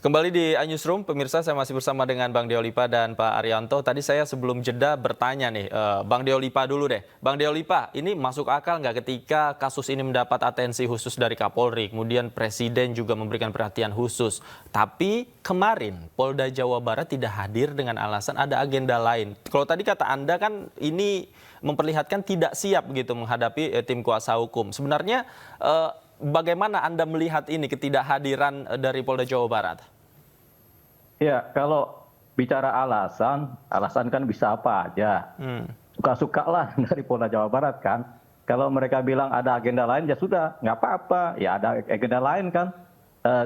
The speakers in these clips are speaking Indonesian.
Kembali di Newsroom, pemirsa, saya masih bersama dengan Bang Deolipa dan Pak Arianto. Tadi saya sebelum jeda bertanya nih, Bang Deolipa dulu deh. Bang Deolipa, ini masuk akal nggak ketika kasus ini mendapat atensi khusus dari Kapolri, kemudian Presiden juga memberikan perhatian khusus. Tapi kemarin Polda Jawa Barat tidak hadir dengan alasan ada agenda lain. Kalau tadi kata Anda kan ini memperlihatkan tidak siap begitu menghadapi tim kuasa hukum. Sebenarnya bagaimana Anda melihat ini ketidakhadiran dari Polda Jawa Barat? Ya, kalau bicara alasan kan bisa apa aja. Suka-suka lah dari Polda Jawa Barat kan. Kalau mereka bilang ada agenda lain, ya sudah, nggak apa-apa. Ya ada agenda lain kan.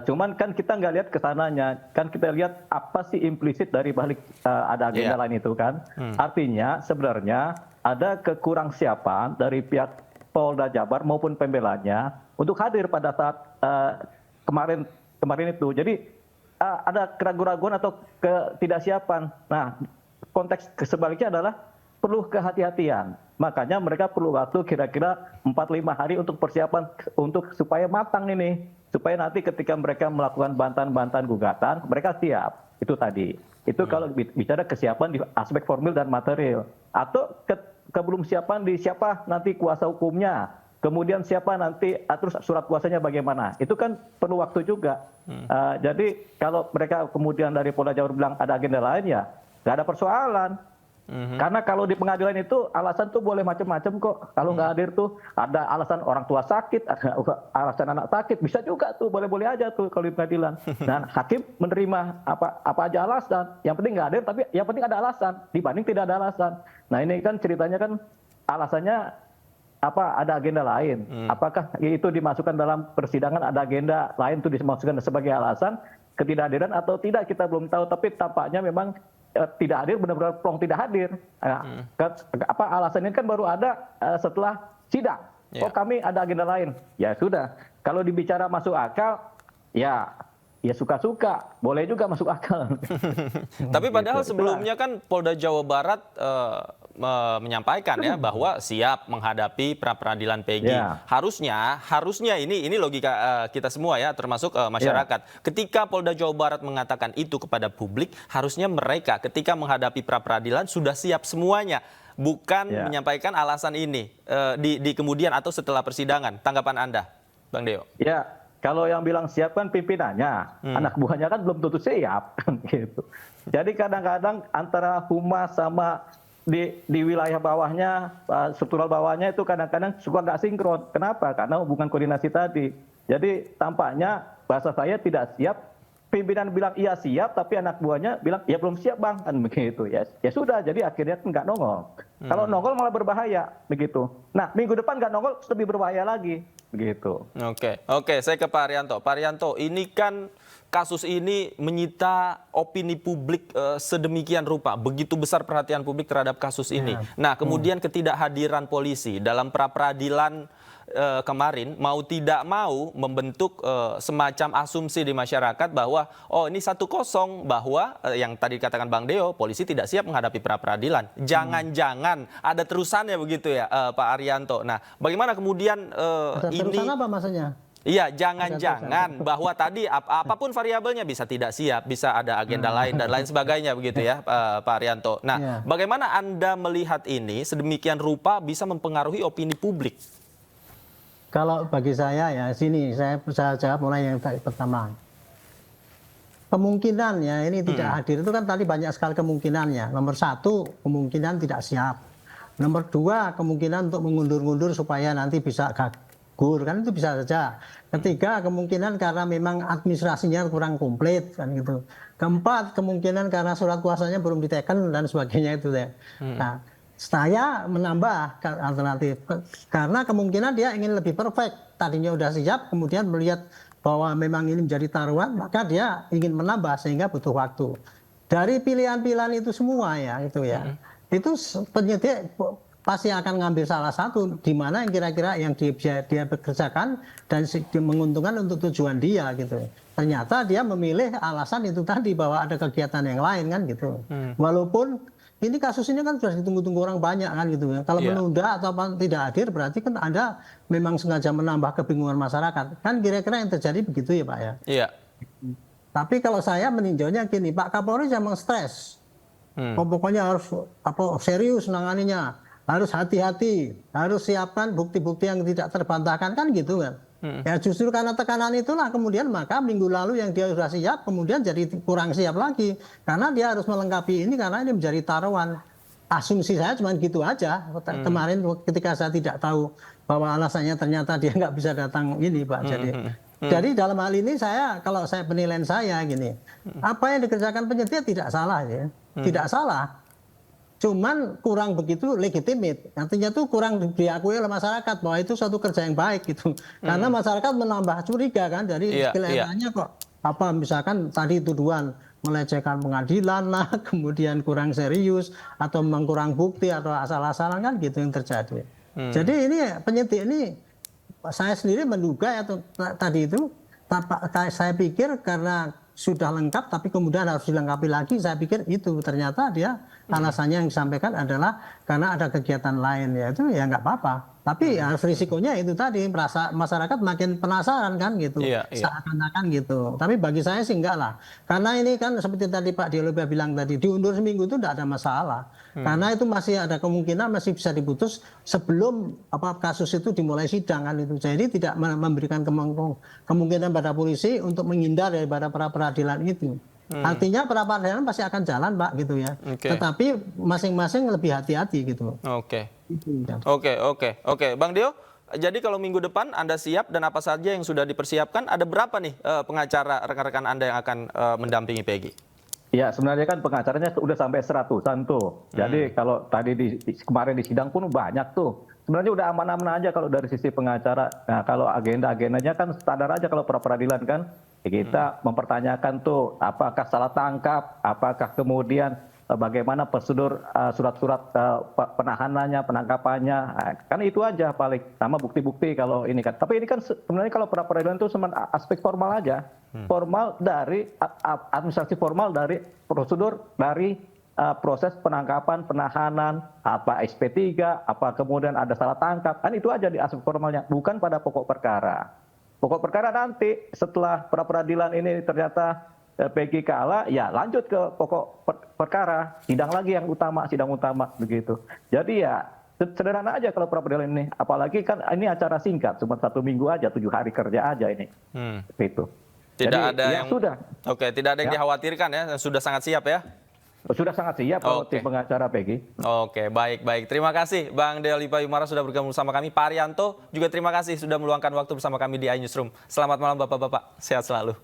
Cuman kan kita nggak lihat kesananya. Kan kita lihat apa sih implisit dari balik ada agenda lain itu kan. Artinya sebenarnya ada kekurangsiapan dari pihak Polda Jabar maupun pembelanya untuk hadir pada saat kemarin itu. Jadi ada keraguan-keraguan atau ketidaksiapan. Nah, konteks sebaliknya adalah perlu kehati-hatian. Makanya mereka perlu waktu kira-kira 4-5 hari untuk persiapan untuk supaya matang ini. Supaya nanti ketika mereka melakukan bantahan-bantahan gugatan, mereka siap. Itu tadi. Itu kalau bicara kesiapan di aspek formil dan material. Atau kebelum siapan di siapa nanti kuasa hukumnya. Kemudian siapa nanti terus surat kuasanya bagaimana? Itu kan perlu waktu juga. Jadi kalau mereka kemudian dari Polda Jawa bilang ada agenda lain ya nggak ada persoalan. Karena kalau di pengadilan itu alasan tuh boleh macam-macam kok. Kalau nggak hadir tuh ada alasan orang tua sakit, ada alasan anak sakit, bisa juga tuh boleh-boleh aja tuh kalau di pengadilan. Dan hakim menerima apa aja alasan. Yang penting nggak hadir, tapi yang penting ada alasan dibanding tidak ada alasan. Nah ini kan ceritanya kan alasannya ada agenda lain. Apakah itu dimasukkan dalam persidangan ada agenda lain itu dimasukkan sebagai alasan ketidakhadiran atau tidak kita belum tahu, tapi tampaknya memang tidak hadir, benar-benar plong tidak hadir. Alasannya kan baru ada setelah sidang. Oh kami ada agenda lain. Ya sudah. Kalau dibicara masuk akal, ya suka-suka, boleh juga masuk akal. Tapi padahal sebelumnya kan Polda Jawa Barat menyampaikan ya bahwa siap menghadapi pra-peradilan PG. Harusnya ini logika kita semua ya, termasuk masyarakat. Ketika Polda Jawa Barat mengatakan itu kepada publik, harusnya mereka ketika menghadapi pra-peradilan sudah siap semuanya, bukan menyampaikan alasan ini di kemudian atau setelah persidangan. Tanggapan Anda, Bang Deo? Ya, kalau yang bilang siap kan pimpinannya, anak buahnya kan belum tentu siap, gitu. Jadi kadang-kadang antara humas sama di wilayah bawahnya, struktural bawahnya itu kadang-kadang suka nggak sinkron. Kenapa? Karena hubungan koordinasi tadi. Jadi tampaknya bahasa saya tidak siap. Pimpinan bilang iya siap, tapi anak buahnya bilang ya belum siap bang, kan begitu. Ya sudah, jadi akhirnya nggak nongol. Kalau nongol malah berbahaya, begitu. Nah minggu depan nggak nongol lebih berbahaya lagi, begitu. Oke, saya ke Pak Arianto. Pak Arianto, ini kan kasus ini menyita opini publik sedemikian rupa, begitu besar perhatian publik terhadap kasus ini. Nah, kemudian ketidakhadiran polisi dalam pra-peradilan kemarin mau tidak mau membentuk semacam asumsi di masyarakat bahwa oh ini 1-0 bahwa yang tadi dikatakan Bang Deo, polisi tidak siap menghadapi pra-peradilan. Jangan-jangan ada terusannya begitu ya, Pak Arianto. Nah, bagaimana kemudian ini? Terusan apa maksudnya? Iya, jangan-jangan bahwa tadi apapun variabelnya bisa tidak siap, bisa ada agenda lain dan lain sebagainya begitu ya, Pak Arianto. Nah, bagaimana Anda melihat ini sedemikian rupa bisa mempengaruhi opini publik? Kalau bagi saya ya, sini saya jawab mulai yang pertama. Kemungkinan ya ini tidak hadir itu kan tadi banyak sekali kemungkinannya. Nomor 1, kemungkinan tidak siap. Nomor 2, kemungkinan untuk mengundur-undur supaya nanti bisa gugur, kan itu bisa saja. Ketiga, kemungkinan karena memang administrasinya kurang komplit kan gitu. Keempat, kemungkinan karena surat kuasanya belum diteken dan sebagainya itu ya. Nah, saya menambah alternatif karena kemungkinan dia ingin lebih perfect. Tadinya udah siap, kemudian melihat bahwa memang ini menjadi taruhan, maka dia ingin menambah sehingga butuh waktu. Dari pilihan-pilihan itu semua ya, itu ya. Itu penyidik pasti akan ngambil salah satu di mana yang kira-kira yang dia bekerjakan dan menguntungkan untuk tujuan dia gitu. Ternyata dia memilih alasan itu tadi bahwa ada kegiatan yang lain kan gitu. Walaupun ini kasus ini kan sudah ditunggu-tunggu orang banyak kan gitu ya. Kalau menunda atau tidak hadir berarti kan Anda memang sengaja menambah kebingungan masyarakat. Kan kira-kira yang terjadi begitu ya Pak ya? Iya. Tapi kalau saya meninjaunya gini, Pak Kapolri memang stres. Pokoknya harus serius nanganinya, harus hati-hati, harus siapkan bukti-bukti yang tidak terbantahkan kan gitu kan. Ya justru karena tekanan itulah kemudian maka minggu lalu yang dia sudah siap kemudian jadi kurang siap lagi karena dia harus melengkapi ini karena ini menjadi taruhan. Asumsi saya cuma gitu aja. Kemarin ketika saya tidak tahu bahwa alasannya ternyata dia nggak bisa datang ini Pak. Jadi dalam hal ini kalau saya penilaian saya gini, apa yang dikerjakan penyidik tidak salah ya. Tidak salah, cuman kurang begitu legitimate. Artinya itu kurang diakui oleh masyarakat bahwa itu suatu kerja yang baik gitu. Karena masyarakat menambah curiga kan, jadi kelihatannya kok misalkan tadi tuduhan melecehkan pengadilan lah, kemudian kurang serius atau memang kurang bukti atau asal-asalan kan gitu yang terjadi. Jadi ini penyidik ini saya sendiri menduga atau tadi itu saya pikir karena sudah lengkap tapi kemudian harus dilengkapi lagi, saya pikir itu ternyata dia alasannya yang disampaikan adalah karena ada kegiatan lain, ya itu ya nggak apa-apa, tapi harus risikonya itu tadi merasa masyarakat makin penasaran kan gitu, seakan-akan gitu. Tapi bagi saya sih enggak lah, karena ini kan seperti tadi Pak Diolibah bilang tadi diundur seminggu itu tidak ada masalah, karena itu masih ada kemungkinan masih bisa diputus sebelum kasus itu dimulai sidang kan itu, jadi tidak memberikan kemungkinan pada polisi untuk menghindar daripada peradilan itu. Artinya peradilan pasti akan jalan Pak gitu ya. Tetapi masing-masing lebih hati-hati gitu. Oke. Bang Dio, jadi kalau minggu depan Anda siap dan apa saja yang sudah dipersiapkan, ada berapa nih pengacara rekan-rekan Anda yang akan mendampingi Peggy? Ya sebenarnya kan pengacaranya udah sampai 100-an tuh. Jadi kalau tadi kemarin di sidang pun banyak tuh. Sebenarnya udah aman-aman aja kalau dari sisi pengacara. Nah kalau agenda-agendanya kan standar aja kalau peradilan kan. Kita mempertanyakan tuh apakah salah tangkap, apakah kemudian bagaimana prosedur surat-surat penahanannya, penangkapannya. Kan itu aja paling sama bukti-bukti kalau ini kan. Tapi ini kan sebenarnya kalau peradilan itu cuma aspek formal aja. Formal dari administrasi formal dari prosedur dari proses penangkapan, penahanan, apa SP3, apa kemudian ada salah tangkap. Kan itu aja di aspek formalnya, bukan pada pokok perkara. Pokok perkara nanti setelah peradilan ini ternyata Peggy kalah, ya lanjut ke pokok perkara, sidang lagi yang utama, sidang utama begitu. Jadi ya sederhana aja kalau peradilan ini, apalagi kan ini acara singkat, cuma 1 minggu aja, 7 hari kerja aja ini. Itu. Tidak jadi, ada yang sudah. Oke, tidak ada yang dikhawatirkan ya, sudah sangat siap ya. Sudah sangat siap kalau tim pengacara Peggy. Oke, baik. Terima kasih Bang Diolibah Yumara sudah bergabung bersama kami. Pak Arianto juga terima kasih sudah meluangkan waktu bersama kami di iNewsroom. Selamat malam Bapak-Bapak, sehat selalu.